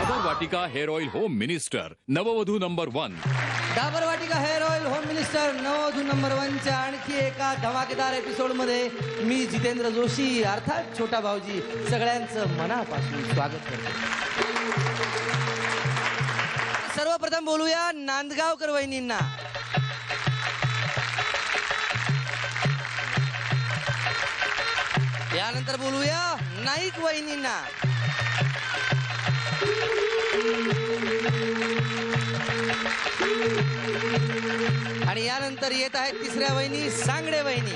डाबर वाटिका hair oil home minister नववधू number 1. Dabur वाटिका hair oil home minister नववधू number 1 च्या आणखी एका धमाकेदार एपिसोड मध्ये मी जितेंद्र जोशी अर्थात छोटा भाऊजी सगळ्यांचं मनापासून स्वागत करतो. सर्वप्रथम बोलूया नांदगावकर वहिनींना. यानंतर बोलूया नाईक वहिनींना. आणि यानंतर येत आहेत तिसऱ्या वहिनी सांगडे वहिनी.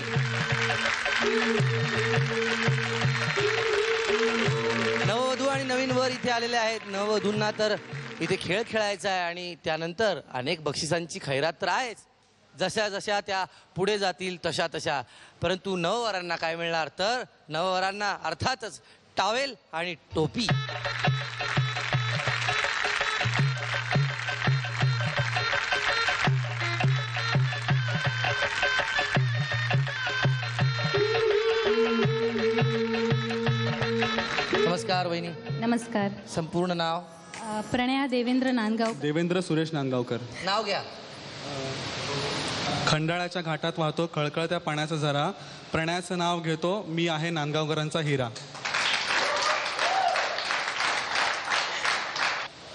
नववधू आणि नवीन वर इथे आलेले आहेत. नववधूंना तर इथे खेळ खेळायचा आहे आणि त्यानंतर अनेक बक्षिसांची खैरात तर आहेच. जशा जशा त्या पुढे जातील तशा तशा. परंतु नववरांना काय मिळणार तर नववरांना अर्थातच टॉवेल आणि टोपी. नमस्कार वहिनी. नमस्कार. संपूर्ण नाव? प्रणया देवेंद्र नांदगाव. देवेंद्र सुरेश नांदगावकर. नाव घ्या. खंडाळ्याच्या घाटात वाहतो कळकळत्या पाण्याचा झरा. प्रणयाचं नाव घेतो मी आहे नांदगावकरांचा हिरा.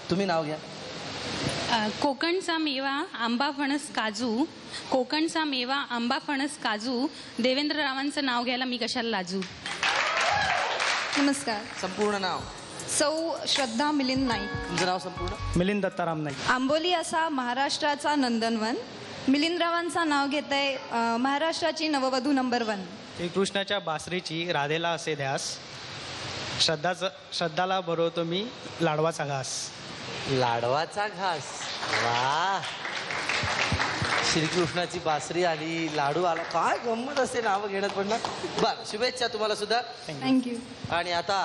तुम्ही नाव घ्या. कोकणचा मेवा आंबा फणस काजू. कोकणचा मेवा आंबा फणस काजू. देवेंद्र रावांचं नाव घ्यायला मी कशाला लाजू. नमस्कार. संपूर्ण नाव? सौ श्रद्धा मिलिंद नाईक. तुमचं नाव संपूर्ण? मिलिंद दत्ताराम नाईक. आंबोली असा महाराष्ट्राचा नंदनवन. मिलिंदरावांचं नाव घेत आहे महाराष्ट्राची नववधू नंबर 1. श्रीकृष्णाच्या बासरीची राधेला असे ध्यास. श्रद्धाला बरवतो मी लाडवाचा घास. लाडवाचा घास. वा. श्रीकृष्णाची बासरी आली, लाडू आला. काय गंमत असते नावं घेण्यात. पण ना बर, शुभेच्छा तुम्हाला सुद्धा. थँक्यू. आणि आता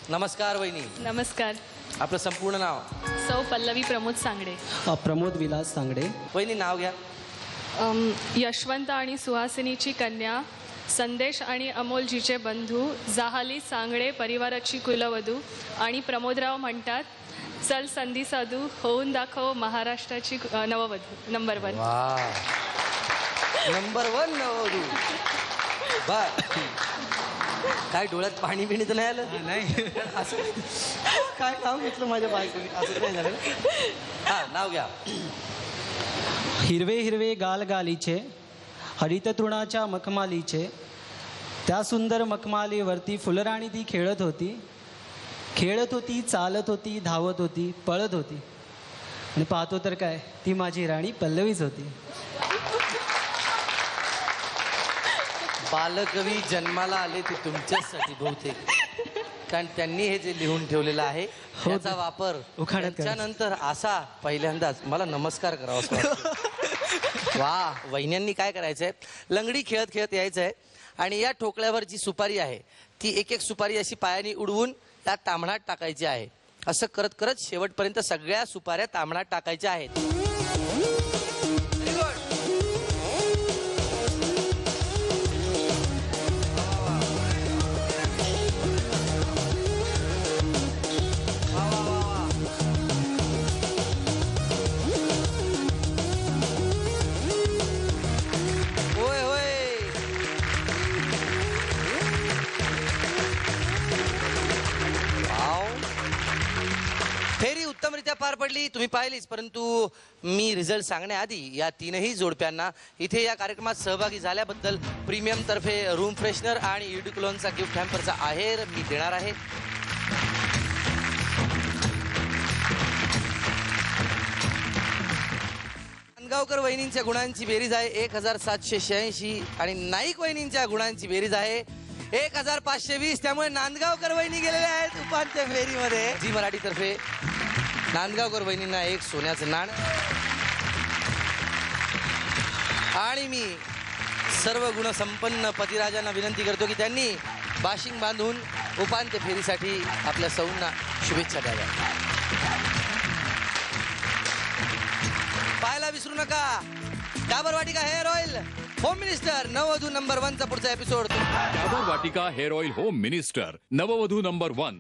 नमस्कार वहिनी. नमस्कार. आपलं संपूर्ण नाव? सौ पल्लवी प्रमोद सांगडे. प्रमोद विलास सांगडे. वहिनी नाव घ्या. यशवंत आणि सुहासिनीची कन्या. संदेश आणि अमोलजीचे बंधू. जाहली सांगडे परिवाराची कुलवधू. आणि प्रमोदराव म्हणतात चल संधी साधू होऊन दाखव महाराष्ट्राची नववधू नंबर 1. वा. नंबर 1 नववधू. बर. काय डोळ्यात पाणी बिणी तर नाही आलं? नाही. असं काय नाव घेतलं माझ्या बायकोनी? असं नाही झालं. हा, नाव घ्या. हिरवे हिरवे गालगालीचे हरित तृणाच्या मखमालीचे. त्या सुंदर मखमालीवरती फुलराणी ती खेळत होती. खेळत होती, चालत होती, धावत होती, पळत होती. आणि पाहतो तर काय, ती माझी राणी पल्लवीच होती. बालकवी जन्माला आले ते तुमच्याचसाठी बहुतेक. कारण त्यांनी हे जे लिहून ठेवलेलं आहे त्याचा वापर त्याच्यानंतर असा पहिल्यांदाच मला नमस्कार करावा. वा. वहिन्यांनी काय करायचंय, लंगडी खेळत खेळत यायचं आहे आणि या ठोकळ्यावर जी सुपारी आहे ती एक एक सुपारी अशी पायाने उडवून त्या ताम्हणात टाकायची आहे. असं करत करत शेवटपर्यंत सगळ्या सुपाऱ्या ताम्हणात टाकायच्या आहेत. फेरी उत्तमरित्या पार पडली, तुम्ही पाहिलीच. परंतु मी रिझल्ट सांगण्याआधी या तीनही जोडप्यांना इथे या कार्यक्रमात सहभागी झाल्याबद्दल प्रीमियम तर्फे रूम फ्रेशनर आणि युडिक्लोनचा गिफ्ट हॅम्परचा आहेर मी देणार आहे. नांदगावकर वहिनींच्या गुणांची बेरीज आहे 1786 आणि नाईक वहिनींच्या गुणांची बेरीज आहे 1520. त्यामुळे नांदगावकर वहिनी गेलेले आहेत उपांत्य फेरीमध्ये. जी मराठी तर्फे नांदगावकर वहिनींना एक सोन्याचं नाणं. आणि मी सर्व गुणसंपन्न पतिराजांना विनंती करतो की त्यांनी बाशिंग बांधून उपांत्य फेरीसाठी आपल्या सौंना शुभेच्छा द्याव्या. पाहायला विसरू नका डाबर वाटिका हेअर ऑइल होम मिनिस्टर नववधू नंबर 1 चा पुढचा एपिसोड. डाबर वाटिका हेअर ऑइल होम मिनिस्टर नववधू नंबर 1.